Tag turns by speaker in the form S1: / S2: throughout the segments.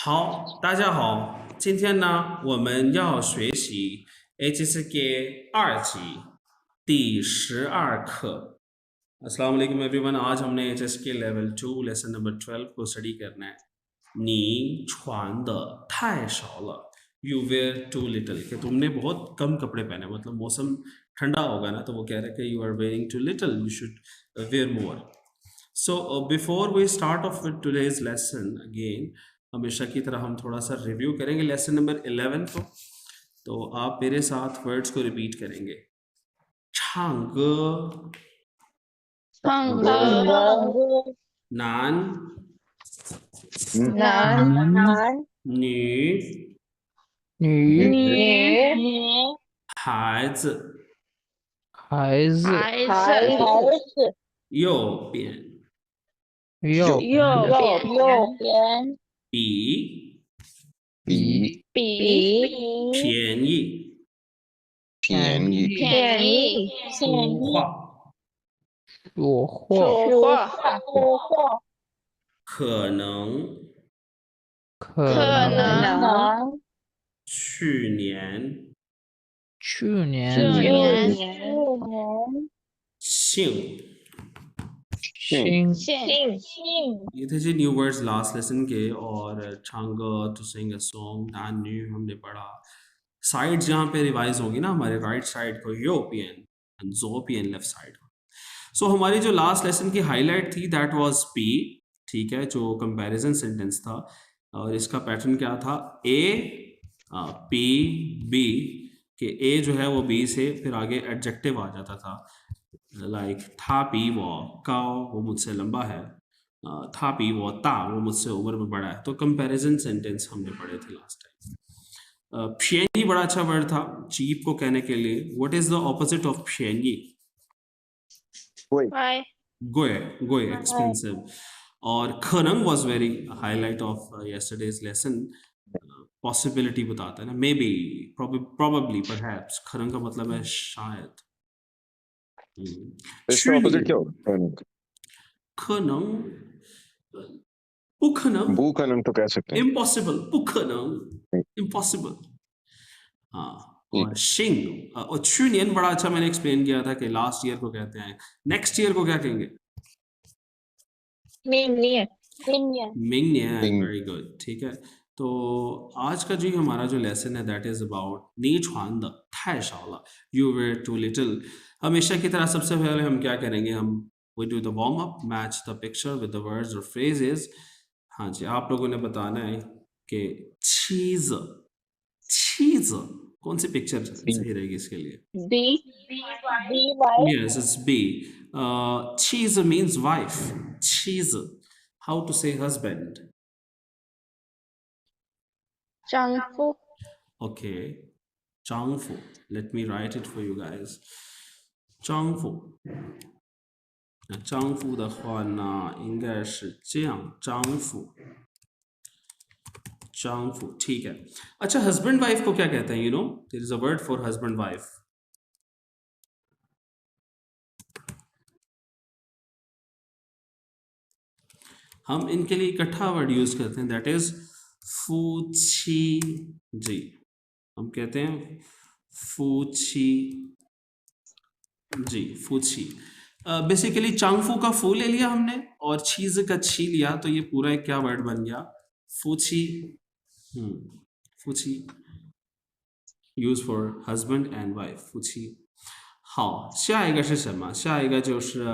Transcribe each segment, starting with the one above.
S1: 好，大家好，今天呢，我们要学习 HSK 2级第12课। अस्सलाम वालेकुम everyone. आज हमने HSK लेवल 2 लेसन नंबर 12 को स्टडी करना है। 你穿的太少了 You wear too little। कि तुमने बहुत कम कपड़े पहने, मतलब मौसम ठंडा होगा ना, तो वो कह रहे हैं कि you are wearing too little, you should wear more। So before we start off with today's lesson again, हमेशा की तरह हम थोड़ा सा रिव्यू करेंगे लेसन नंबर 11 को। तो आप मेरे साथ वर्ड्स को रिपीट करेंगे। 唱歌
S2: 唱
S3: 歌
S2: 歌，
S1: 男
S2: 男
S1: 女
S2: 女
S1: 孩子
S3: 孩子
S2: 孩子
S1: 右边
S3: 右
S2: 右边
S1: 比
S3: 比
S1: 便宜
S3: 便宜
S2: 便宜
S1: 说话
S3: 说话
S2: 说话
S1: 可能
S3: 可
S2: 可
S3: 能
S2: 能
S1: 去年
S3: 去年
S1: 姓
S2: 姓
S1: ये थे जी न्यू वर्ड्स लास्ट लेसन के। और छांग to sing a song then new हमने पढ़ा। साइड जहाँ पे रिवाइज होंगी ना, हमारे राइट साइड को यूरोपियन एंड जोपियन लेफ्ट साइड को। सो हमारी जो लास्ट लेसन की हाईलाइट थी दैट वाज पी, ठीक है, जो कंपैरिजन सेंटेंस था। और इसका पैटर्न क्या था, ए पी बी, के ए जो है वो बी से फिर आगे एडजेक्टिव आ जाता था। लाइक था पी वो काओ, वो मुझसे लंबा है। था पी वो ता, वो मुझसे उम्र में बड़ा है। तो कंपैरिजन सेंटेंस हमने पढ़े थे लास्ट टाइम। प्शेंगी बड़ा अच्छा वर्ड था चीप को कहने के लिए। What is the opposite of प्शेंगी? गोए, गोए एक्सपेंसिव। और खनंग was very highlight of yesterday's lesson. Possibility बताता है ना, मे बी, प्रोबेबली, परहैप्स। खनंग का मतलब है शायद।
S4: इसका ऑपोजिट क्या होता है?
S1: 可能不可能
S4: बू का नाम तो कह सकते हैं।
S1: impossible 不可能 impossible। हाँ, और शिंग और 去年 बड़ा अच्छा मैंने एक्सप्लेन किया था कि लास्ट ईयर को कहते हैं। नेक्स्ट ईयर को क्या कहेंगे?
S2: 明年
S1: मिंग। वेरी गुड, ठीक है। तो आज का जो हमारा जो लेसन है that is about 你穿的太少了 you wear too little। हमेशा की तरह सबसे पहले हम क्या करेंगे, हम we do the warm up, match the picture with the words or phrases। हाँ जी, आप लोगों ने बताना है कि चीज चीज कौन सी पिक्चर सही रहेगी इसके लिए।
S2: B
S1: Yes, it's B। cheese means wife। cheese, how to say husband?
S2: 丈夫
S1: Okay, 丈夫。Let me write it for you guys。丈夫，那丈夫的话呢，应该是这样，丈夫，丈夫，ठीक है। अच्छा, husband wife को क्या कहते हैं? You know, there is a word for husband wife। हम इनके लिए इकट्ठा वर्ड यूज करते हैं, दैट इज फूची जी। हम कहते हैं फूची जी, फूची। बेसिकली चांगफू का फू ले लिया हमने और चीज का छी लिया, तो ये पूरा एक क्या वर्ड बन गया, फूची। फूची use for husband and wife, फूची। 好，下一个是什么？下一个就是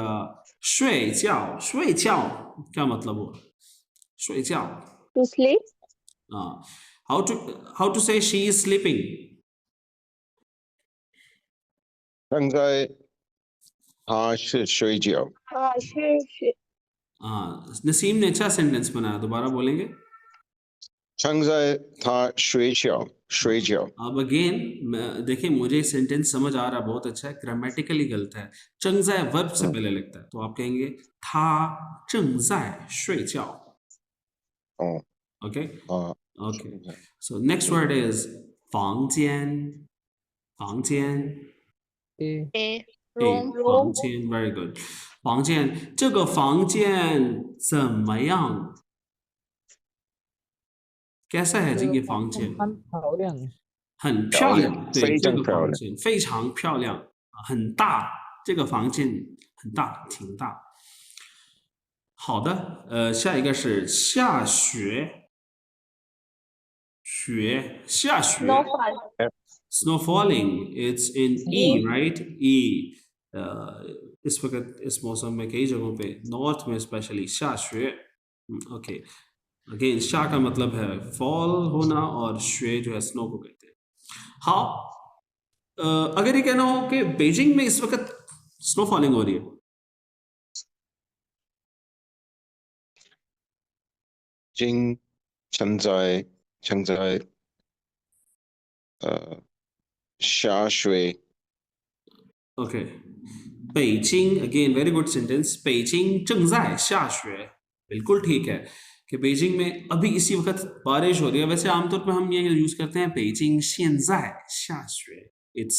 S1: 睡觉。睡觉क्या मतलब हुआ? 睡觉
S2: to sleep
S1: how to say she is sleeping?
S4: 应该他是睡觉。
S1: नसीम ने अच्छा सेंटेंस बनाया, दोबारा बोलेंगे।
S4: 现在他睡觉，睡觉。
S1: अब अगेन देखिए, मुझे सेंटेंस समझ आ रहा, बहुत अच्छा है, ग्रामेटिकली गलत है। 正在 वर्ब से पहले लगता है, तो आप कहेंगे 他正在睡觉。 okay okay. So next word is 房间。房间 房间 very good। 房间，这个房间怎么样？ कैसा है जी ये房间？
S3: 很漂亮。
S1: 很漂亮，对，
S4: 非
S1: 这个
S4: 常漂亮。
S1: 房间非常漂亮，很大，这个房间很大，挺大。好的，下一个是下雪，下雪
S2: Snowfall.
S1: snow falling it's in E right E इस वक्त इस मौसम में कई जगहों पे नॉर्थ में स्पेशली 下雪 ओके अगेन शा का मतलब है फॉल होना और श्वे जो है स्नो को कहते हैं हाँ अगर ये कहना हो कि बीजिंग में इस वक्त स्नो फॉलिंग हो रही है
S4: 今现在下雪。
S1: okay 北京 again very good sentence 北京正在下雪 बिल्कुल ठीक है कि बीजिंग में अभी इसी वक्त बारिश हो रही है वैसे आमतौर पर हम ये यूज करते हैं 北京现在下雪 it's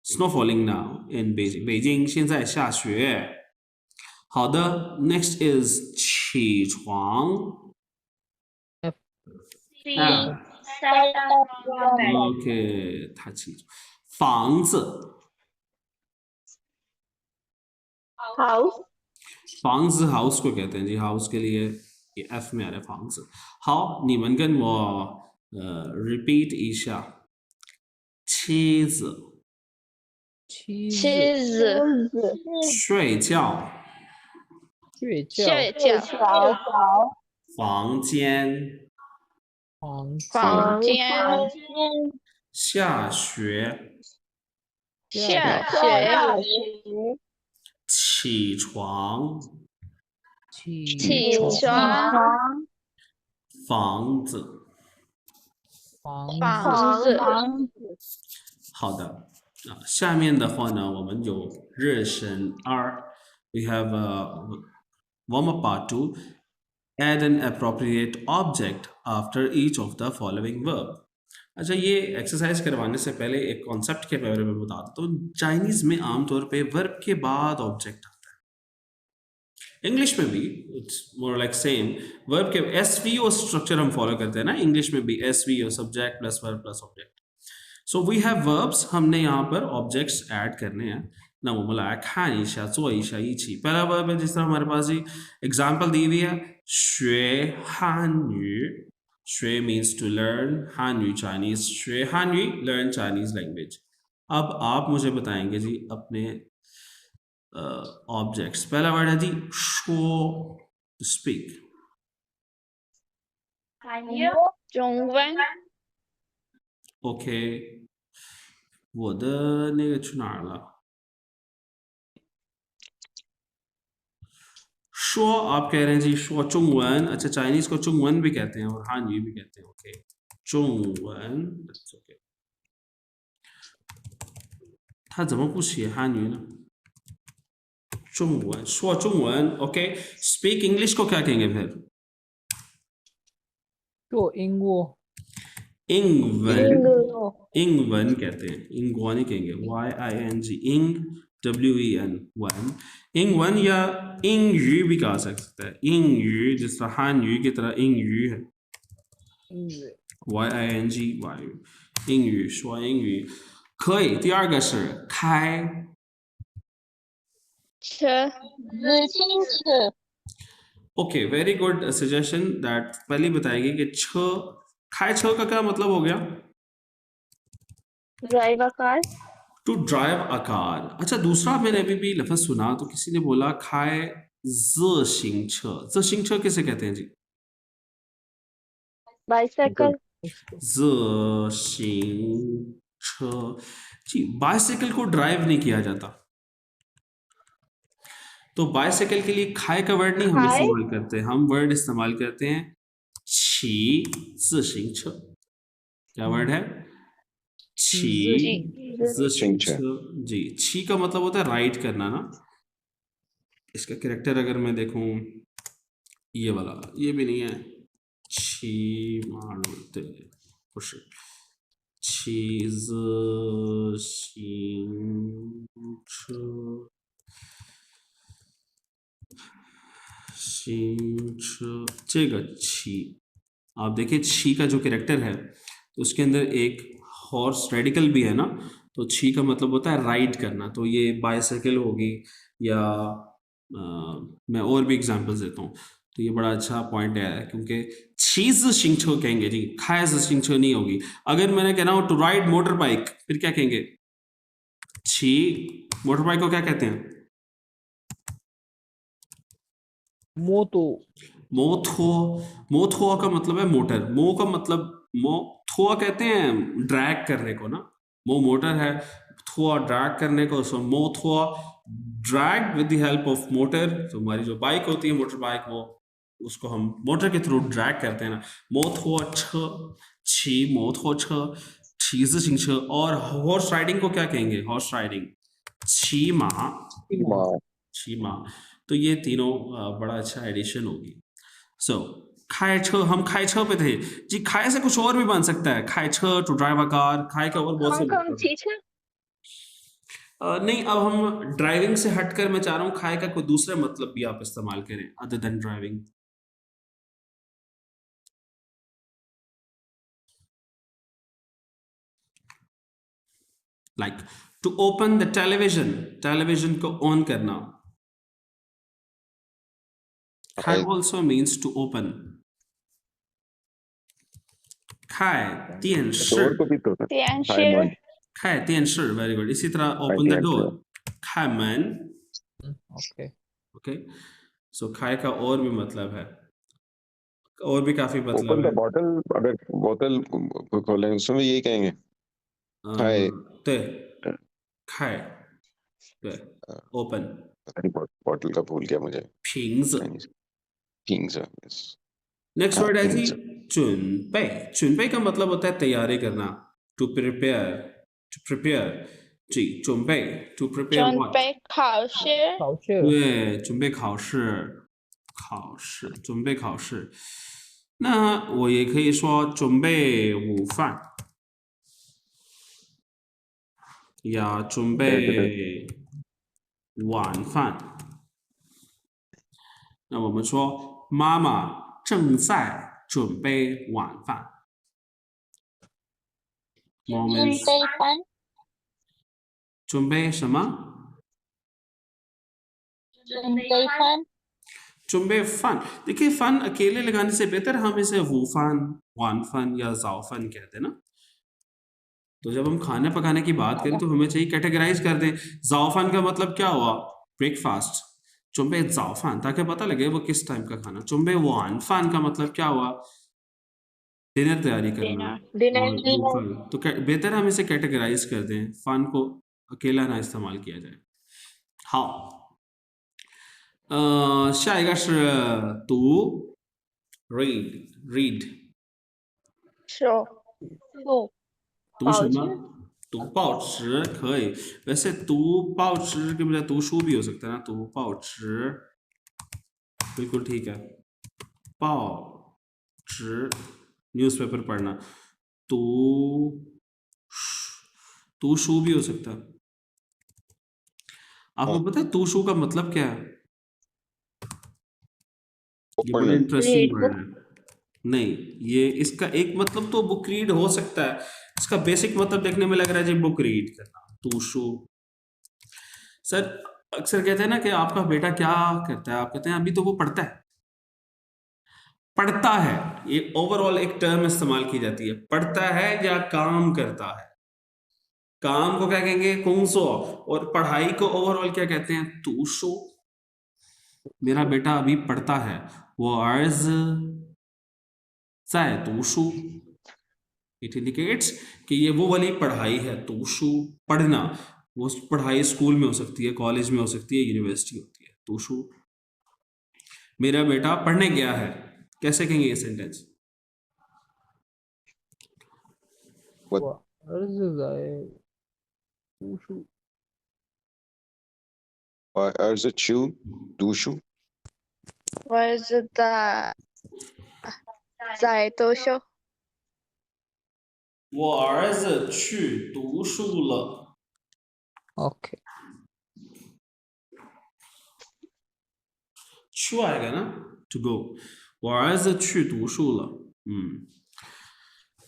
S1: snow falling now in Beijing 北京现在下雪好的 next is 起床
S2: See.
S1: Ah.
S2: Set up your bed.
S1: OK 他起床房子
S2: House.
S1: 房子 house को कहते हैं जी house के लिए ये F में आ रहा है 房子好你们跟我repeat 一下妻子
S3: 妻子
S2: Cheese.
S1: 睡觉
S3: 睡觉
S2: 睡觉。
S1: 房间
S3: 房
S2: 房间。
S1: 下雪
S2: 下雪。
S1: 起床
S2: 起床。
S1: 房子
S3: 房
S2: 子。
S1: 好的下面的话呢我们有热身2 we have a warm up part 2 add an appropriate object after each of the following verb अच्छा ये एक्सरसाइज करवाने से पहले एक कॉन्सेप्ट के बारे में बता देता हूँ चाइनीज में आमतौर पे वर्ब के बाद ऑब्जेक्ट आता है इंग्लिश में भी it's more like same verb के एसवीओ स्ट्रक्चर हम फॉलो करते हैं ना इंग्लिश में भी SVO subject plus verb plus object so we have verbs हमने यहाँ पर ऑब्जेक्ट्स ऐड करने हैं ना वो मला खान一下做一下一起 पहला वर्ब है जिस तरह हमारे पास ही एग्जांपल दी हुई है 学汉语 学 means to learn 汉语 Chinese 学汉语 learn Chinese language अब आप मुझे बताएंगे जी अपने ऑब्जेक्ट्स पहला वर्ड है जी 说 to speak
S2: 中文。
S1: OK 我的那个去哪儿了说 आप कह रहे हैं जी 说中文 अच्छा चाइनीज को 中文 भी कहते हैं और हानवी भी कहते हैं okay 中文 that's okay 他怎么不写汉语呢中文说中文 OK speak English को क्या कहेंगे फिर
S3: 做英国
S1: 英文कहते हैं इंगवन ही कहेंगे YING इंग WEN वन इंगवन या इंग भी कहा सकता है इंग जिस तरह हानवी की तरह इंग है
S3: 英语
S1: YING 英语说英语可以第二个是开
S2: 车。自行车。
S1: okay very good suggestion that पहले बताएगी कि छ खाए छ का क्या मतलब हो गया
S2: drive a car.
S1: To drive a car अच्छा दूसरा मैंने अभी भी लफ्ज सुना तो किसी ने बोला खाए ज़ शिंग छ किसे कहते हैं जी
S2: बाइसाइकिल।
S1: ज़ शिंग छ जी बाइसाइकिल को ड्राइव नहीं किया जाता तो बाइसाइकिल के लिए खाए का वर्ड नहीं हम
S2: खाए?
S1: इस्तेमाल करते हम वर्ड इस्तेमाल करते हैं छी ज़ शिंग छ क्या वर्ड है छी ज़ शिंग छ जी छी का मतलब होता है राइड करना ना इसका कैरेक्टर अगर मैं देखूं ये वाला ये भी नहीं है छी मारते पुश चीज 行车这个骑आप देखिए छी का जो कैरेक्टर है तो उसके अंदर एक हॉर्स रेडिकल भी है ना तो छी का मतलब होता है राइड करना तो ये बाइसाइकिल होगी या मैं और भी एग्जांपल्स देता हूँ तो ये बड़ा अच्छा पॉइंट है क्योंकि चीज शिंगछो कहेंगे जी खायज शिंगछो नहीं होगी अगर मैंने कहना हो टू राइड मोटर बाइक फिर क्या कहेंगे छी मोटर बाइक को क्या कहते हैं
S3: मोतो
S1: मोथो मोथो का मतलब है मोटर मो का मतलब मो थोआ कहते हैं ड्रैग करने को ना मो मोटर है थोआ ड्रैग करने को सो मो थोआ drag with the help of motor तो हमारी जो बाइक होती है मोटर बाइक वो उसको हम मोटर के थ्रू ड्रैग करते हैं ना मो थोआ छ छी मो थो छ छीज सिंह छ और हॉर्स राइडिंग को क्या कहेंगे हॉर्स राइडिंग छी मा शीमा तो ये तीनों बड़ा अच्छा एडिशन होगी सो खाए छ हम खाए छ पे थे जी खाए से कुछ और भी बन सकता है खाए छ टू ड्राइव अ कार खाए का और बहुत से
S2: Hong Kong
S1: मतलब है।
S2: teacher?
S1: नहीं अब हम ड्राइविंग से हटकर मैं चाह रहा हूँ खाए का कोई दूसरा मतलब भी आप इस्तेमाल करें other than driving like to open the television को ऑन करना खाए ऑल्सो मीन्स टू ओपन खाए तीन
S4: डोर को भी तो
S2: Tian
S4: हाय
S2: Shi?
S4: मन
S1: खाए तीन वेरी गुड इसी तरह ओपन द डोर खाए मैन
S3: ओके
S1: ओके सो खाए का और भी मतलब है और भी काफी
S4: ओपन
S1: मतलब
S4: द
S1: है
S4: बॉटल अगर बोतल खोलें उसमें भी यही कहेंगे हाय
S1: ते खाए ते ओपन
S4: पता नहीं बॉटल का भूल गया मुझे
S1: पिंग्स
S4: Chinese पिंग्स यस
S1: नेक्स्ट वर्ड है जी चुनपे का मतलब होता है तैयारी करना टू प्रिपेयर जी चुनपे टू प्रिपेयर व्हाट
S2: 准备考试。
S3: 考试
S1: 对准备准备考试那我也可以说准备午饭呀准备晚饭那我们说妈妈正在准备晚饭。我们
S2: 准备饭。
S1: 准备什么？
S2: 准备饭。
S1: 准备फन देखिए फन अकेले लगाने से बेहतर हम इसे वूफान वानफन या जाओफन कहते हैं ना तो जब हम खाने पकाने की बात करें तो हमें चाहिए कैटेगराइज कर दें जाओफन का मतलब क्या हुआ ब्रेकफास्ट चुम्बे जाओफान ताकि पता लगे वो किस टाइम का खाना चुम्बे वानफान का मतलब क्या हुआ डिनर तैयारी करना
S2: Dinner.
S1: और वूफन तो बेहतर हम इसे कैटेगराइज कर दें फन को अकेला ना इस्तेमाल किया जाए हाँ下一个是读 read
S2: 手。手。
S1: 读什么
S2: 报纸。
S1: 读报纸可以वैसे读报纸के बजाय读书भी हो सकता है ना读报纸बिल्कुल ठीक है 报纸 न्यूज़पेपर पढ़ना 读书भी हो सकता है आपको पता है 读书का मतलब क्या है ये बड़ा इंटरेस्टिंग वर्ड है नहीं ये इसका एक मतलब तो बुक रीड हो सकता है इसका बेसिक मतलब देखने में लग रहा है जी बुक रीड करना तूशु सर अक्सर कहते हैं ना कि आपका बेटा क्या करता है आप कहते हैं अभी तो वो पढ़ता है ये ओवरऑल एक टर्म इस्तेमाल की जाती है पढ़ता है या काम करता है काम को क्या कहेंगे कुंसो और पढ़ाई को ओवरऑल क्या कहते हैं तूशु मेरा बेटा अभी पढ़ता है वो अर्ज 在读书 इट इंडिकेट्स कि ये वो वाली पढ़ाई है तूशु पढ़ना वो पढ़ाई स्कूल में हो सकती है कॉलेज में हो सकती है यूनिवर्सिटी होती है तूशु मेरा बेटा पढ़ने गया है कैसे कहेंगे ये सेंटेंस
S3: 我儿子在读书
S4: और चू दूशु
S2: 我儿子在读书。
S1: 我儿子去读书了
S3: ओके
S1: 去आएगा ना to go 我儿子去读书了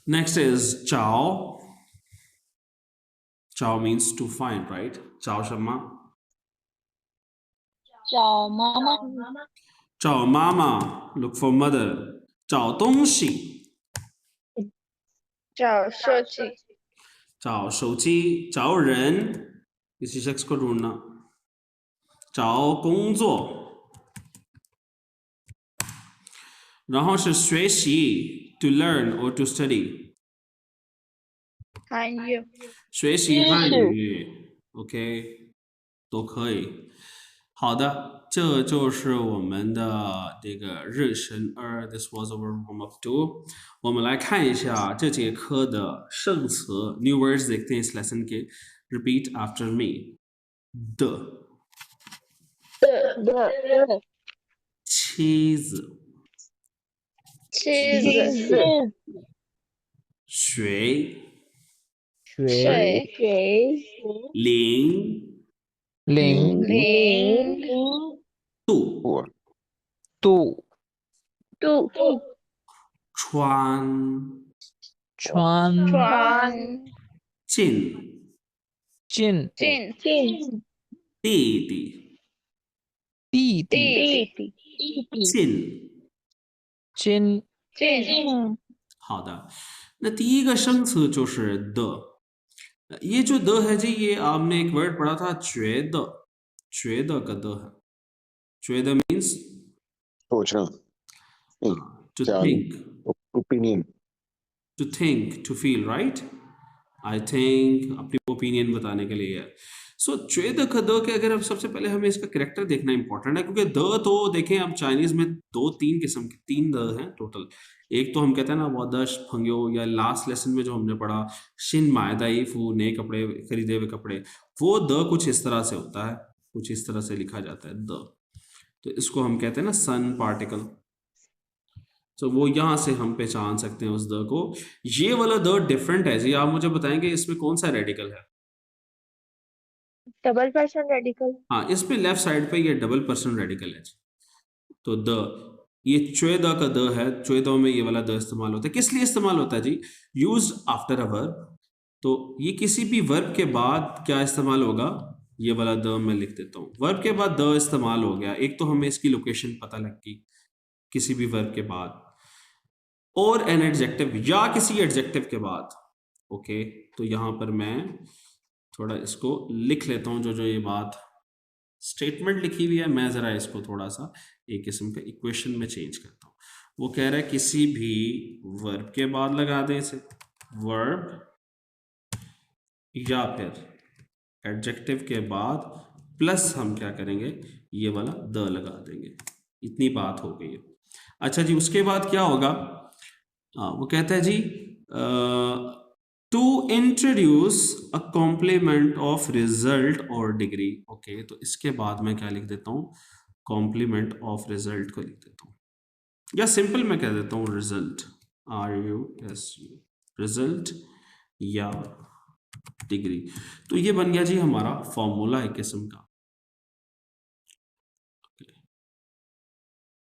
S1: next is 找 找 means to find right 找什么
S2: 找妈妈，
S1: 找妈妈 look for mother 找东西
S2: 找手机，
S1: 找手机找人 किसी शख्स को ढूंढना 找工作然后是学习 to learn or to study
S2: 韩语，
S1: 学习汉语 OK 都可以好的这就是我们的这个日神2 This was our warm up 2我们来看一下这节课的生词 new words देखते हैं इस lesson के repeat after me the
S2: 的，
S1: 妻子
S2: 妻子，
S1: 水
S2: 水，
S1: 零
S3: 零
S1: 度
S4: 我
S3: 度
S2: 度，
S1: 穿
S2: 穿，
S1: 进
S3: 进
S2: 进，
S1: 弟弟
S3: 弟
S2: 弟，
S1: 进
S2: 进，
S1: 好的那第一个生词就是 the ये जो द है जी ये आपने एक वर्ड पढ़ा था觉得का द है 觉得 means
S4: 我知道
S1: to
S4: 讲
S1: think
S4: opinion
S1: to think to feel right I think अपनी ओपिनियन बताने के लिए है सो च्वेद का द के अगर अब सबसे पहले हमें इसका करेक्टर देखना इंपॉर्टेंट है क्योंकि द तो देखें अब चाइनीज में तीन किस्म के 3 द हैं टोटल एक तो हम कहते हैं ना वदश फंग्यो या लास्ट लेसन में जो हमने पढ़ा शिन मायदाई फू नए कपड़े खरीदे हुए कपड़े वो द कुछ इस तरह से होता है कुछ इस तरह से लिखा जाता है द तो इसको हम कहते हैं ना सन पार्टिकल तो वो यहां से हम पहचान सकते हैं उस द को ये वाला द डिफरेंट है जी आप मुझे बताएंगे इसमें कौन सा रेडिकल है
S2: डबल पर्सन रेडिकल,
S1: हाँ इसमें लेफ्ट साइड पे ये डबल पर्सन रेडिकल है जी तो द ये च्वेदा का द है च्वेदा में ये वाला द इस्तेमाल होता है किस लिए इस्तेमाल होता है जी यूज आफ्टर अ वर्ब तो ये किसी भी वर्ब के बाद क्या इस्तेमाल होगा ये वाला द मैं लिख देता हूँ वर्ब के बाद द इस्तेमाल हो गया एक तो हमें इसकी लोकेशन पता लग गई किसी भी वर्ब के बाद और एन एडजेक्टिव या किसी एडजेक्टिव के बाद ओके तो यहां पर मैं थोड़ा इसको लिख लेता हूं जो ये बात स्टेटमेंट लिखी हुई है मैं जरा इसको थोड़ा सा एक किस्म का इक्वेशन में चेंज करता हूं वो कह रहा है किसी भी वर्ब के बाद लगा दें इसे वर्ब या फिर एडजेक्टिव के बाद प्लस हम क्या करेंगे ये वाला द लगा देंगे इतनी बात हो गई है अच्छा जी उसके बाद क्या होगा वो कहता है जी to introduce a complement of result और डिग्री ओके तो इसके बाद मैं क्या लिख देता हूँ कॉम्प्लीमेंट ऑफ रिजल्ट को लिख देता हूँ या सिंपल मैं कह देता हूँ रिजल्ट RUSU रिजल्ट या डिग्री तो ये बन गया जी हमारा फॉर्मूला एक किस्म का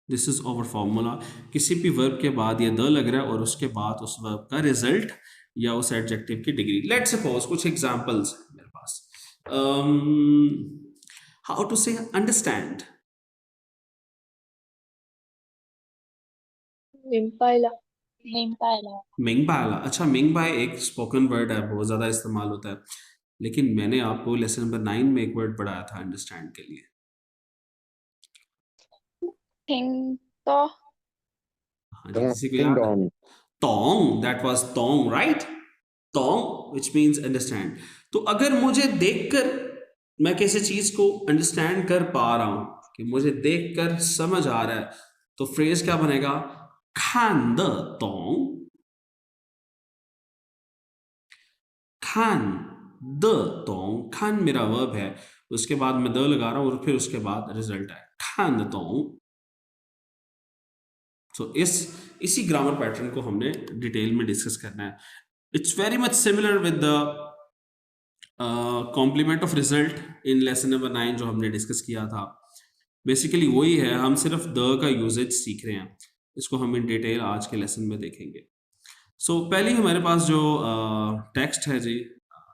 S1: दिस इज आवर फॉर्मूला किसी भी वर्ब के बाद ये द लग रहा है और उसके बाद उस वर्ब का रिजल्ट या उस एडजेक्टिव की डिग्री लेट्स सपोज कुछ एग्जांपल्स मेरे पास हाउ टू से अंडरस्टैंड मिंगबाला अच्छा मिंगबाय एक स्पोकन वर्ड है बहुत ज्यादा इस्तेमाल होता है लेकिन मैंने आपको लेसन नंबर 9 में एक वर्ड पढ़ाया था अंडरस्टैंड के लिए
S2: तो
S1: हाँ जी किसी को याद है तोंग दैट वाज तोंग राइट तोंग व्हिच मींस अंडरस्टैंड तो अगर मुझे देखकर मैं किसी चीज को अंडरस्टैंड कर पा रहा हूं कि मुझे देखकर समझ आ रहा है तो फ्रेज क्या बनेगा खान द तोंग खान द तोंग खान मेरा वर्ब है उसके बाद मैं द लगा रहा हूं और फिर उसके बाद रिजल्ट है खान द तोंग सो इसी ग्रामर पैटर्न को हमने डिटेल में डिस्कस करना है it's very much similar with the complement of result in lesson number 9 जो हमने डिस्कस किया था बेसिकली वही है, हम सिर्फ द का यूजेज सीख रहे हैं, इसको हम इन डिटेल आज के लेसन में देखेंगे। सो पहले हमारे पास जो टेक्स्ट है जी,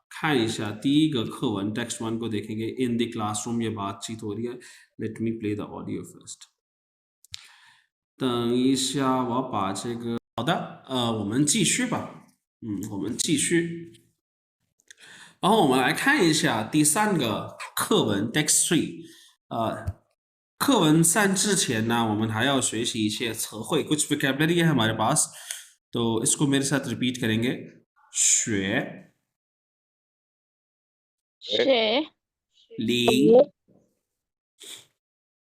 S1: 看一下第一个课文 टेक्स्ट 1 को देखेंगे। इन द क्लासरूम ये बातचीत हो रही है। Let me play the audio first. 等一下，我把这个好的，我们继续吧。我们继续。然后我们来看一下第三个课文 text 3。课文3之前呢，我们还要学习一些词汇，कुछ vocabulary है हमारे पास, तो इसको मेरे साथ रिपीट करेंगे। 学
S2: 学
S1: लिंग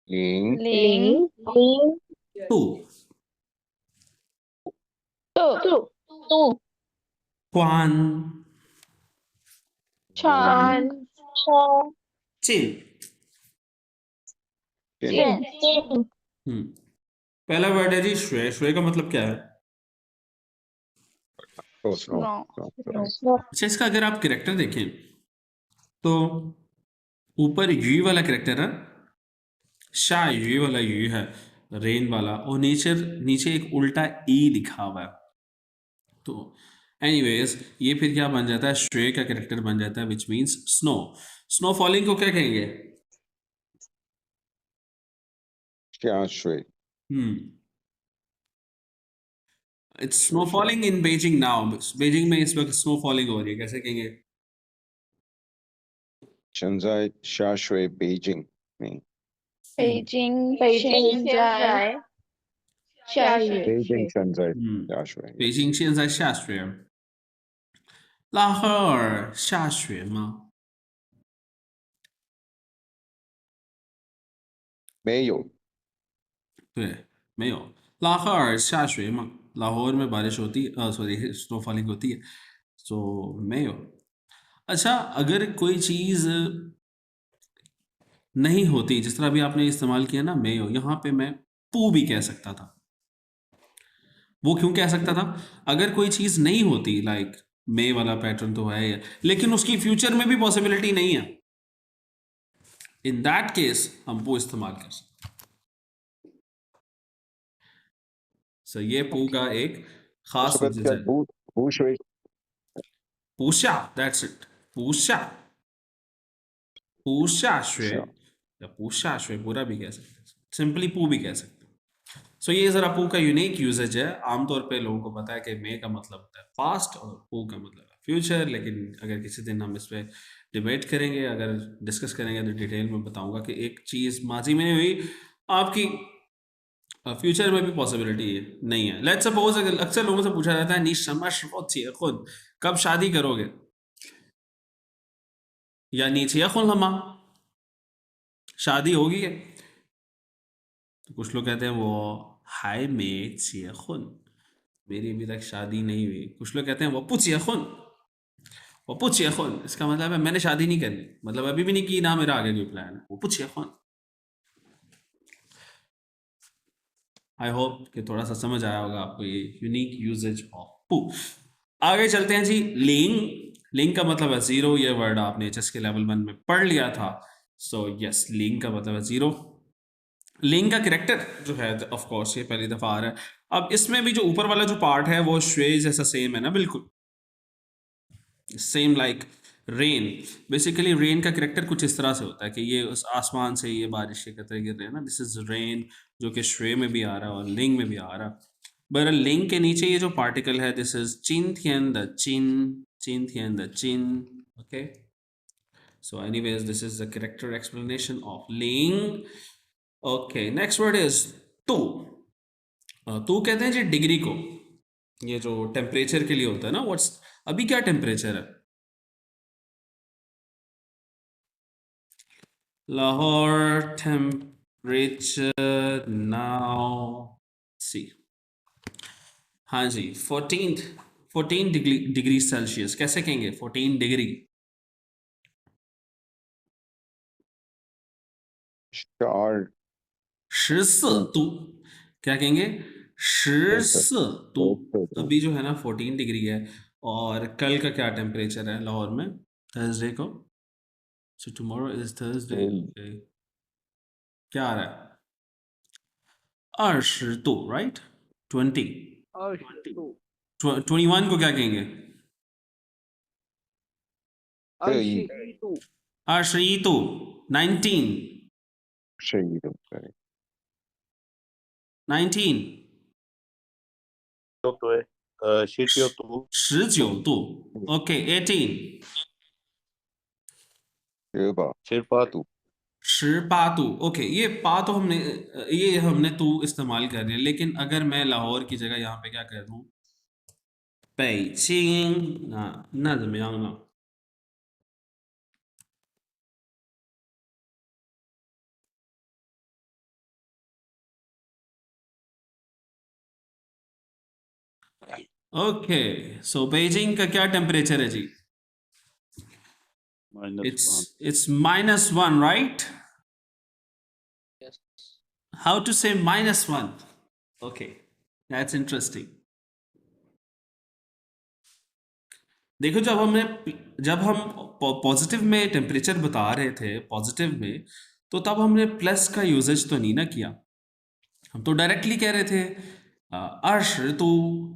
S4: 零
S2: 零
S1: 度
S2: 度
S1: 关
S2: 穿
S1: 进
S2: 见
S1: पहला वर्ड है जी 学，学का मतलब क्या है?
S4: 哦，snow
S1: अच्छा, इसका अगर आप कैरेक्टर देखें तो ऊपर यू वाला कैरेक्टर है, शा यू वाला यू है, रेन वाला, और नीचे नीचे एक उल्टा ई लिखा हुआ है। तो एनीवेज ये फिर क्या बन जाता है, श्वे का कैरेक्टर बन जाता है, which means snow. Snow falling को क्या कहेंगे?
S4: 下水
S1: it's snow falling in Beijing now. Beijing में इस वक्त स्नो फॉलिंग हो रही है, कैसे कहेंगे?
S4: 现在下水北京没
S2: 北京现在下雪
S4: 北京现在下水
S1: 北京现在下雪。拉赫尔下雪吗？
S4: 没有
S1: 对，没有。拉赫尔下雪吗？लाहौर में बारिश होती है, सॉरी स्नो फॉलिंग होती है, सो没有। अच्छा, अगर कोई चीज़ नहीं होती, जिस तरह अभी आपने इस्तेमाल किया ना मेयो, यहाँ पे मैं पू भी कह सकता था। वो क्यों कह सकता था? अगर कोई चीज़ नहीं होती, लाइक मे वाला पैटर्न तो है, लेकिन उसकी फ्यूचर में भी पॉसिबिलिटी नहीं है, इन दैट केस हम पू इस्तेमाल कर सकते। सो ये पू का एक खास
S4: 这个
S1: यूजेज
S4: 叫
S1: है।
S4: 补水
S1: पू下 दैट्स इट। पू下 पू下学 या पूषा श्वे पूरा भी कह सकते हैं, सिंपली पू भी कह सकते हैं। सो ये जरा पू का यूनिक यूजेज है। आमतौर पे लोगों को पता है कि मे का मतलब होता है पास्ट और पू का मतलब है फ्यूचर, लेकिन अगर किसी दिन हम इस पर डिबेट करेंगे, अगर डिस्कस करेंगे तो डिटेल में बताऊंगा कि एक चीज़ माजी में हुई आपकी फ्यूचर में भी पॉसिबिलिटी नहीं है। लेट्स सपोज, अक्सर लोगों से पूछा जाता है निशमश खुद कब शादी करोगे, या नीचे खुलमा शादी होगी है? तो कुछ लोग कहते हैं वो हाय में चियखुन, मेरी अभी तक शादी नहीं हुई। कुछ लोग कहते हैं वो पुचियखुन, वो पुचियखुन, इसका मतलब है मैंने शादी नहीं करनी, मतलब अभी भी नहीं की, ना मेरा आगे कोई प्लान है, वो पुचियखुन। आई होप कि थोड़ा सा समझ आया होगा आपको ये यूनिक यूजेज ऑफ पू। आगे चलते हैं जी। लिंग, लिंग का मतलब है जीरो। ये वर्ड आपने एचएस के लेवल 1 में पढ़ लिया था। सो यस, लिंग का मतलब है जीरो। लिंग का कैरेक्टर जो है, ऑफ कोर्स ये पहली दफा आ रहा है। अब इसमें भी जो ऊपर वाला जो पार्ट है वो श्वे जैसा सेम है ना, बिल्कुल same like rain. Basically rain का कैरेक्टर कुछ इस तरह से होता है कि ये उस आसमान से ये बारिश के कतरे गिर रहे हैं ना, दिस इज रेन, जो कि श्वे में भी आ रहा है और लिंग में भी आ रहा है। बहरहाल लिंग के नीचे ये जो पार्टिकल है, दिस इज चिन थियन द चिन, चिन थियन द चिन। Okay, so anyways this is the character explanation of लिंग। ओके, नेक्स्ट वर्ड इज टू। टू कहते हैं जी डिग्री को, ये जो टेम्परेचर के लिए होता है ना। व्हाट्स अभी क्या टेम्परेचर है? लाहौर टेम्परेचर नाउ सी, हाँ जी 14 डिग्री सेल्सियस। कैसे कहेंगे 14 डिग्री?
S4: 12
S1: 14度क्या कहेंगे? 14度। अभी जो है ना 14 डिग्री है। और कल का क्या टेम्परेचर है लाहौर में, थर्सडे को? So tomorrow is Thursday. क्या आ रहा है? 20 度 राइट 20 21 को क्या कहेंगे?
S3: 21度
S1: 21度 19
S4: 21度 correct.
S1: 19
S5: 对，19度，
S1: 19度 OK 18
S4: 18
S5: 18度，
S1: 18 ओके ये हमने तू इस्तेमाल कर रहे हैं लेकिन अगर मैं लाहौर की जगह यहाँ पे क्या कर दूँ 北京那怎么样呢 ओके सो बेजिंग का क्या टेम्परेचर है जी
S5: -1.
S1: it's -1 right
S3: yes
S1: how to say -1 okay that's interesting देखो जब हम पॉजिटिव में टेम्परेचर बता रहे थे पॉजिटिव में तो तब हमने प्लस का यूजेज तो नहीं ना किया हम तो डायरेक्टली कह रहे थे अर्शतु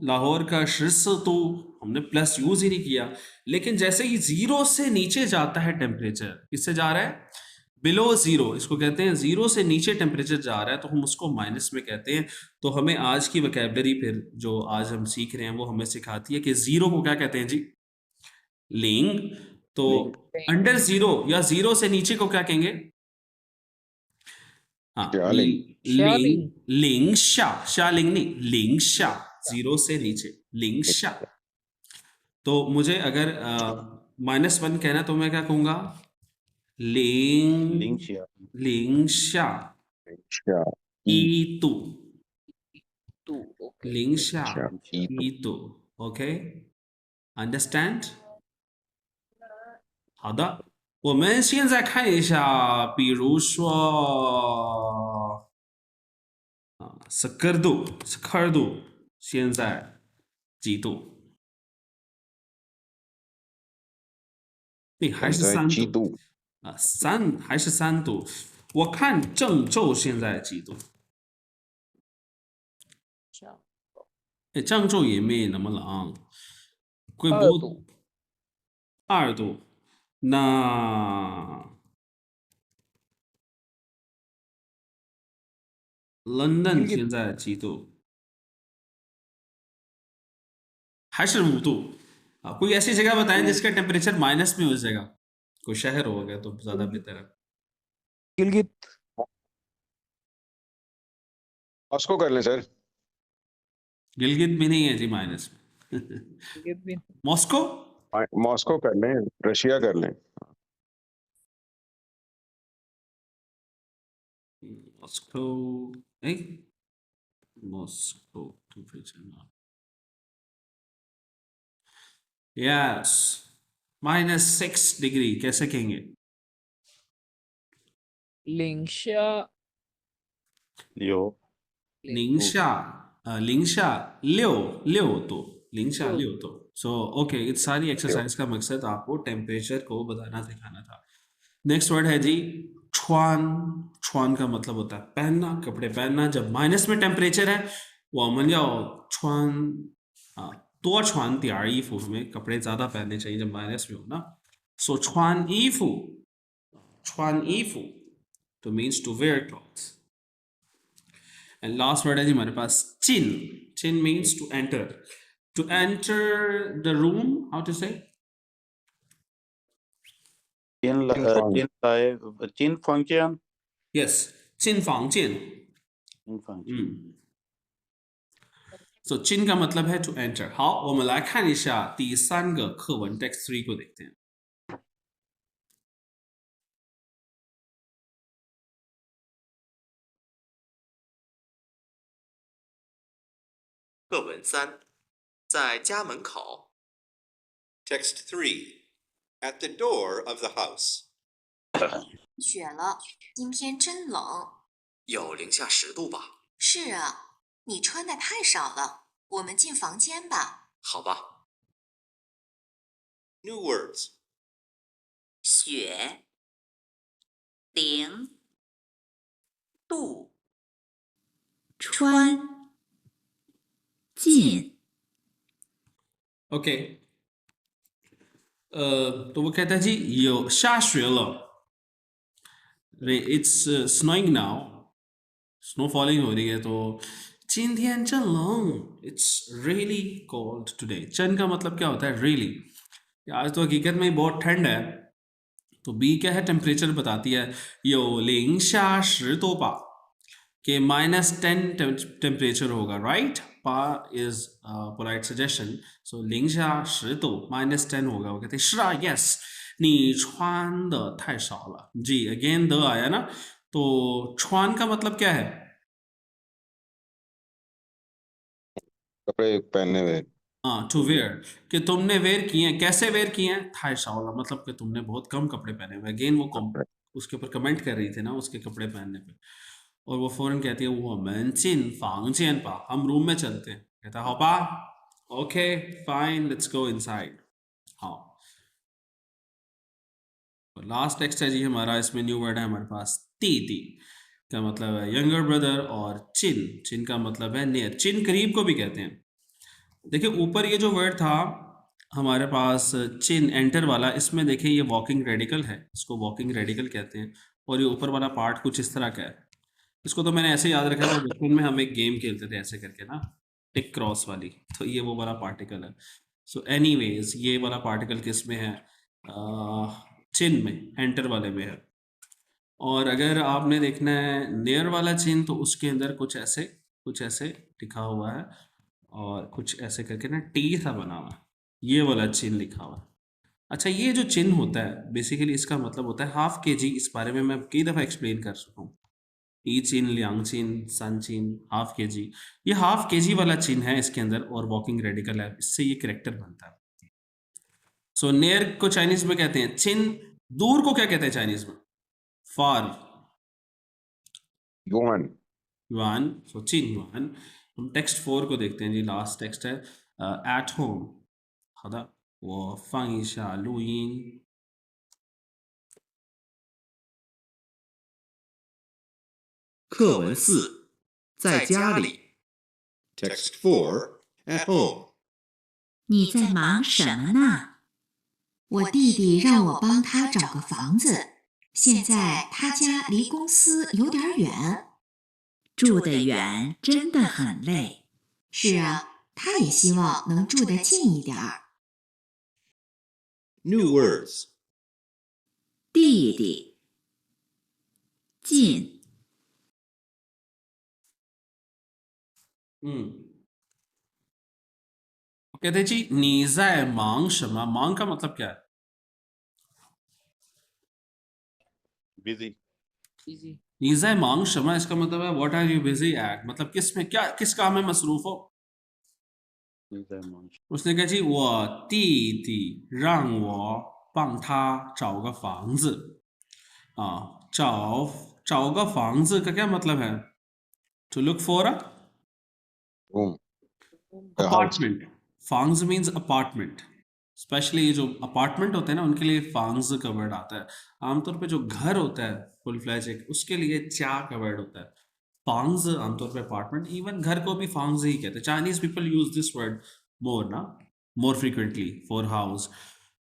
S1: लाहौर का शिरसतु हमने प्लस यूज ही नहीं किया लेकिन जैसे ही जीरो से नीचे जाता है टेम्परेचर किससे जा रहा है बिलो जीरो इसको कहते हैं जीरो से नीचे टेम्परेचर जा रहा है तो हम उसको माइनस में कहते हैं तो हमें आज की वोकैबुलरी फिर जो आज हम सीख रहे हैं वो हमें सिखाती है कि जीरो को क्या कहते हैं जी लिंग तो अंडर जीरो या जीरो से नीचे को क्या कहेंगे हाँ
S4: शालिंग।
S1: लिंग लिंग शा लिंग नहीं लिंग शा जीरो से नीचे लिंग शा तो मुझे अगर -1 कहना तो मैं क्या कहूंगा लिंग
S5: 0下
S1: लिंग शा
S4: शा
S1: ई तू
S3: 度 okay
S1: 零下
S4: शा ई
S1: 1度 OK understand 好的我们现在看一下比如说스카르도现在几度还是3
S4: 几
S1: 度
S4: 度
S1: 还是3度我看郑州现在几度郑州也没那么冷贵州2度那 London 现在几度还是5度कोई ऐसी जगह बताएं जिसका टेम्परेचर माइनस में हो जाएगा कोई शहर होगा तो ज्यादा बेहतर है
S3: गिलगित
S4: मॉस्को कर लें सर
S1: गिलगित भी नहीं है जी माइनस में
S3: गिलगित भी
S1: मॉस्को
S4: मॉस्को कर लें रशिया कर लें
S1: Moscow Moscow temperature yes -6 degree कैसे कहेंगे
S3: 零下
S5: 6
S1: 零下6度零下6度सो ओके इस सारी एक्सरसाइज का मकसद आपको टेम्परेचर को बताना सिखाना था नेक्स्ट वर्ड है जी छुआन का मतलब होता है पहनना कपड़े पहनना जब माइनस में टेम्परेचर है वो अमन या छुआन तो छुआन तैयार ईफू हमें कपड़े ज्यादा पहनने चाहिए जब माइनस में हो ना सो छुआन ईफू तो means to wear clothes and last word है जी हमारे पास चिन means to enter the room how to say
S5: 进房间
S1: yes 进房间
S5: 进房间
S1: so 进का मतलब है to enter 好我们来看一下第3个课文 text 3 को देखते हैं
S6: 课文3，在家门口。Text 3, at the door of the house.
S7: 雪了，今天真冷。
S6: 有零下10度吧？
S7: 是啊，你穿的太少了。我们进房间吧。
S6: 好吧。New words.
S7: 雪，零，
S6: 度，
S7: 穿、进、
S1: okay. तो वो कहता है जी ये 下雪了 it's snowing now, snow falling हो रही है। तो 今天真冷 it's really cold today। चन का मतलब क्या होता है? really। आज तो हकीकत में ही बहुत ठंड है। तो बी क्या है? टेम्परेचर बताती है। यो 零下10度吧 के -10 टेम्परेचर होगा, राइट? पा इज पोलाइट सजेशन। सो 零下10度 -10 होगा। वो कहते हैं 是啊 yes 你穿的太少了जी। अगेन द आया ना। तो 穿 का मतलब क्या है?
S4: कपड़े पहने हुए।
S1: हाँ, टू वेयर, कि तुमने वेयर किए हैं। कैसे वेयर किए हैं? थाई शाओला मतलब कि तुमने बहुत कम कपड़े पहने हुए। अगेन वो उसके ऊपर कमेंट कर रही थी ना उसके कपड़े पहनने पे। और वो फौरन कहती है वो मन चिन फांग चिन पा, हम रूम में चलते हैं। कहता है होपा okay fine let's go inside. हाँ, लास्ट टेक्स्ट है जी हमारा। इसमें न्यू वर्ड है हमारे पास ती ती का मतलब है यंगर ब्रदर, और चिन, चिन का मतलब है नियर, चिन करीब को भी कहते हैं। देखिए ऊपर ये जो वर्ड था हमारे पास चिन एंटर वाला, इसमें देखिए ये वॉकिंग रेडिकल है, इसको वॉकिंग रेडिकल कहते हैं। और ये ऊपर वाला पार्ट कुछ इस तरह का है। इसको तो मैंने ऐसे याद रखा था, बचपन में हम एक गेम खेलते थे ऐसे करके ना, टिक क्रॉस वाली। तो ये वो वाला पार्टिकल है। सो एनीवेज ये वाला पार्टिकल किस में है? चिन में, एंटर वाले में है। और अगर आपने देखना है नियर वाला चिन, तो उसके अंदर कुछ ऐसे लिखा हुआ है और कुछ ऐसे करके ना टी सा बना हुआ है, ये वाला चिन्ह लिखा हुआ है। अच्छा, ये जो चिन्ह होता है बेसिकली इसका मतलब होता है हाफ के जी। इस बारे में मैं कई दफ़ा एक्सप्लेन कर चुका हूँ। ई चिन्ह, लियांग चिन्ह, सन चिन्ह, हाफ के जी। ये हाफ के जी वाला चिन्ह है इसके अंदर, और वॉकिंग रेडिकल है, इससे ये करेक्टर बनता है। सो नियर को चाइनीज में कहते हैं चिन्ह, दूर को क्या कहते हैं चाइनीज में? फार,
S4: युआन।
S1: युआन। सो चिन युआन। हम टेक्स्ट 4 को देखते हैं जी, लास्ट टेक्स्ट है at home. 好的，我放一下录音。
S6: 课文4，在家里。Text 4 at home。
S7: 你在忙什么呢？我弟弟让我帮他找个房子，现在他家离公司有点远。住得远真的很累。是啊，他也希望能住得近一点儿。
S6: New words。
S7: 弟弟，近，कहते
S1: हैं जी你在忙什么？忙का मतलब क्या है?
S5: busy,
S3: easy,
S1: 你在忙什么? इसका मतलब है what are you busy at, मतलब किस में, क्या किस काम में मसरूफ हो। उसने कहा जी 我弟弟让我帮他找个房子啊，找个房子का क्या मतलब है? To look for a
S4: room.
S1: apartment। फांग्स मीन्स अपार्टमेंट। स्पेशली ये जो अपार्टमेंट होते हैं ना उनके लिए फांग्स का वर्ड आता है। आमतौर पे जो घर होता है फुल फ्लैज एक, उसके लिए चा का वर्ड होता है। फांग्स आमतौर पे अपार्टमेंट, इवन घर को भी फांग्स ही कहते हैं। Chinese people use this word more ना, मोर फ्रीक्वेंटली फॉर हाउस।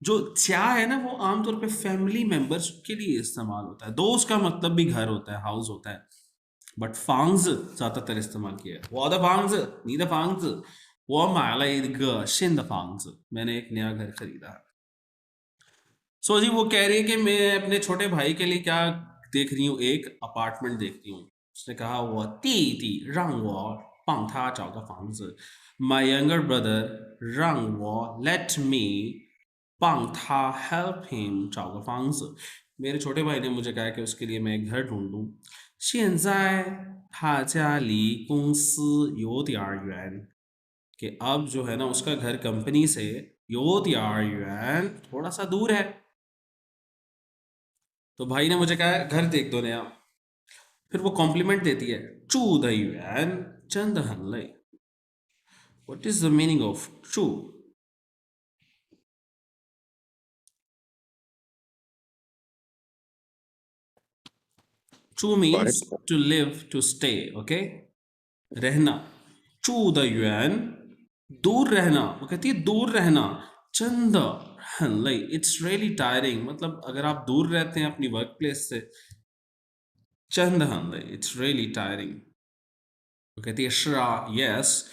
S1: जो चा है ना वो आमतौर पे फैमिली मेंबर्स के लिए इस्तेमाल होता है। दोस्त का मतलब भी घर होता है, हाउस होता है, बट फांग्स ज्यादातर इस्तेमाल किया है। 我的房子，你的房子，我买了一个新的房子，मैंने एक नया घर खरीदा है। सो जी वो कह रही है कि मैं अपने छोटे भाई के लिए क्या देख रही हूँ? एक अपार्टमेंट देख रही हूँ। उसने कहा 我弟弟让我帮他找个房子 My younger brother 让我 let me 帮他 help him 找个房子 मेरे छोटे भाई ने मुझे कहा कि उसके लिए मैं एक घर ढूंढ दूँ। 现在他家离公司有点远 कि अब जो है ना उसका घर कंपनी से 有点远 थोड़ा सा दूर है। तो भाई ने मुझे कहा घर देख दो नया। फिर वो कॉम्प्लीमेंट देती है 住得远真的很累 What is the meaning of 住? Chu means to live, to stay, okay? रहना, 住的远, दूर रहना, वो कहती है दूर रहना, 真的很累, it's really tiring, मतलब अगर आप दूर रहते हैं अपनी वर्क प्लेस से, 真的很累, it's really tiring. 我कहती है是啊 yes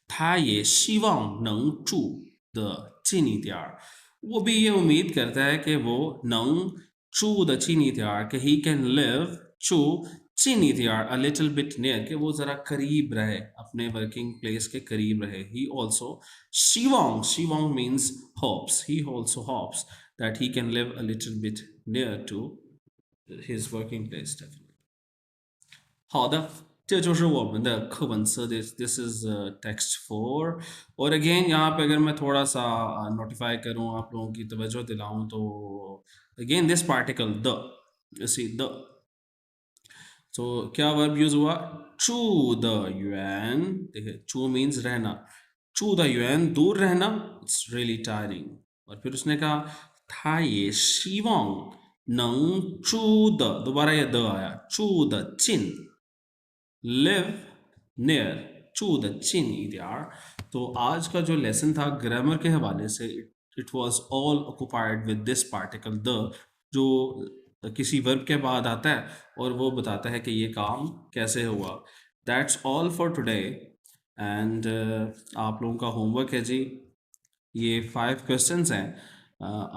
S1: 他也希望能住的近一点儿 वो भी ये उम्मीद करता है कि वो 能住的近一点儿 कि he can live 住近一点儿 a little bit near कि वो ज़रा करीब रहे अपने वर्किंग प्लेस के करीब रहे he also 希望 means hopes he also hopes that he can live a little bit near to his working place definitely 好的这就是我们的课文词 this is text 4 और again यहाँ पे अगर मैं थोड़ा सा notify करूँ आप लोगों की तवज्जो दिलाऊं तो again this particle the you see the so क्या verb use हुआ 住的远 देखिए 住 means रहना 住的远 दूर रहना it's really tiring और फिर उसने कहा 他也希望能住的 दोबारा ये द आया 住的近 live near 住的近一点儿 तो आज का जो लेसन था ग्रामर के हवाले से it was all occupied with this particle the जो किसी वर्ब के बाद आता है और वो बताता है कि ये काम कैसे हुआ that's all for today and आप लोगों का होमवर्क है जी ये 5 क्वेश्चंस हैं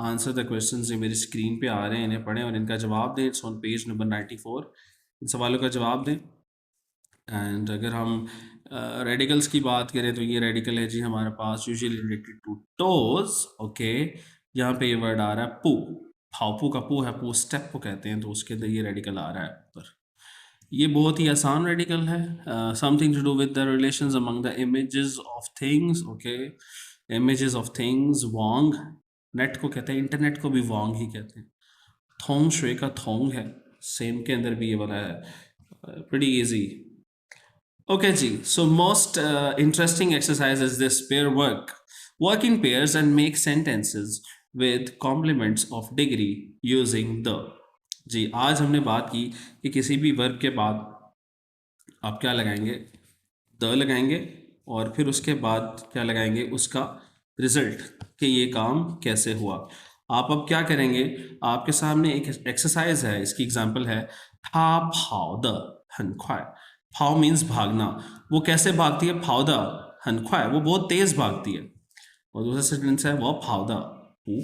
S1: आंसर द क्वेश्चंस जो मेरी स्क्रीन पे आ रहे हैं इन्हें पढ़ें और इनका जवाब दें इट्स ऑन पेज नंबर 94 इन सवालों का जवाब दें एंड अगर हम रेडिकल्स की बात करें तो ये रेडिकल है जी हमारे पास usually related to toes okay यहाँ पे ये वर्ड आ रहा है पू फापू का पू है पू स्टेप को कहते हैं तो उसके अंदर ये रेडिकल आ रहा है ऊपर ये बहुत ही आसान रेडिकल है something to do with the relations among the images of things okay images of things वोंग नेट को कहते हैं इंटरनेट को भी वोंग ही कहते हैं थोंग शुए का थोंग है सेम के अंदर भी ये वाला है pretty easy Okay, ji. So most interesting exercise is this pair work. Work in pairs and make sentences with complements of degree using the. जी आज हमने बात की कि किसी भी वर्ब के बाद आप क्या लगाएंगे द लगाएंगे और फिर उसके बाद क्या लगाएंगे उसका रिजल्ट कि ये काम कैसे हुआ आप अब क्या करेंगे आपके सामने एक एक्सरसाइज है इसकी एग्जांपल है 他跑得很快 फाओ मीन्स भागना वो कैसे भागती है फाउदा हनख्वाय वो बहुत तेज भागती है और दूसरा सेंटेंस है वो फाउदा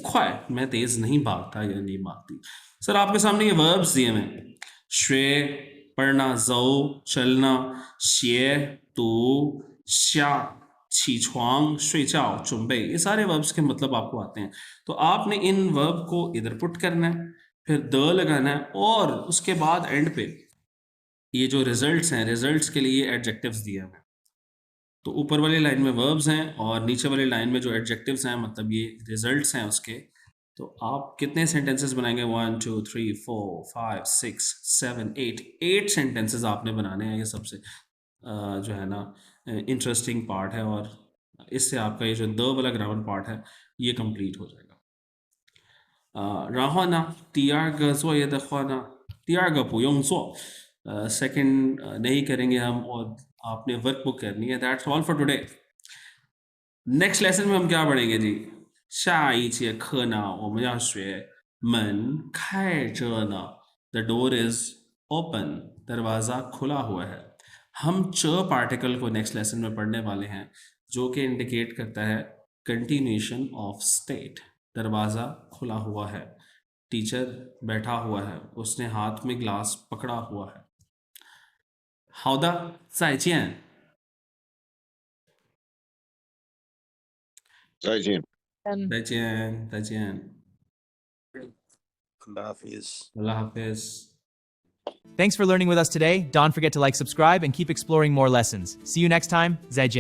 S1: ख्वाय मैं तेज नहीं भागता या नहीं भागती सर आपके सामने ये वर्ब्स दिए हुए श्वे पढ़ना जौ चलना शे तू श्या छीछुआंग शुइचाओ चुंबे ये सारे वर्ब्स के मतलब आपको आते हैं तो आपने इन वर्ब को इधर पुट करना है फिर द लगाना है और उसके बाद एंड पे ये जो रिजल्ट्स हैं रिजल्ट्स के लिए एडजेक्टिव्स दिए हैं तो ऊपर वाली लाइन में वर्ब्स हैं और नीचे वाली लाइन में जो एडजेक्टिव्स हैं मतलब ये रिजल्ट्स हैं उसके तो आप कितने सेंटेंसेस बनाएंगे 1 2 3 4 5 6 7 8 सेंटेंसेस आपने बनाने हैं ये सबसे जो है ना इंटरेस्टिंग पार्ट है और इससे आपका ये जो द वाला ग्रामर पार्ट है ये कंप्लीट हो जाएगा राहो ना 第二个作业的话呢第二个不用做सेकंड नहीं करेंगे हम और आपने वर्क बुक करनी है that's all for today next lesson में हम क्या पढ़ेंगे जी 下一节课呢我们要学门开着呢 the door is open दरवाज़ा खुला हुआ है हम च पार्टिकल को नेक्स्ट लेसन में पढ़ने वाले हैं जो कि इंडिकेट करता है कंटिन्यूएशन ऑफ स्टेट दरवाज़ा खुला हुआ है टीचर बैठा हुआ है उसने हाथ में ग्लास पकड़ा हुआ है 好的再见
S4: 再见
S1: 再见再见
S5: Allah Hafiz.
S1: अल्लाह हाफिज़
S8: Thanks for learning with us today. Don't forget to like, subscribe, and keep exploring more lessons. See you next time. 再见.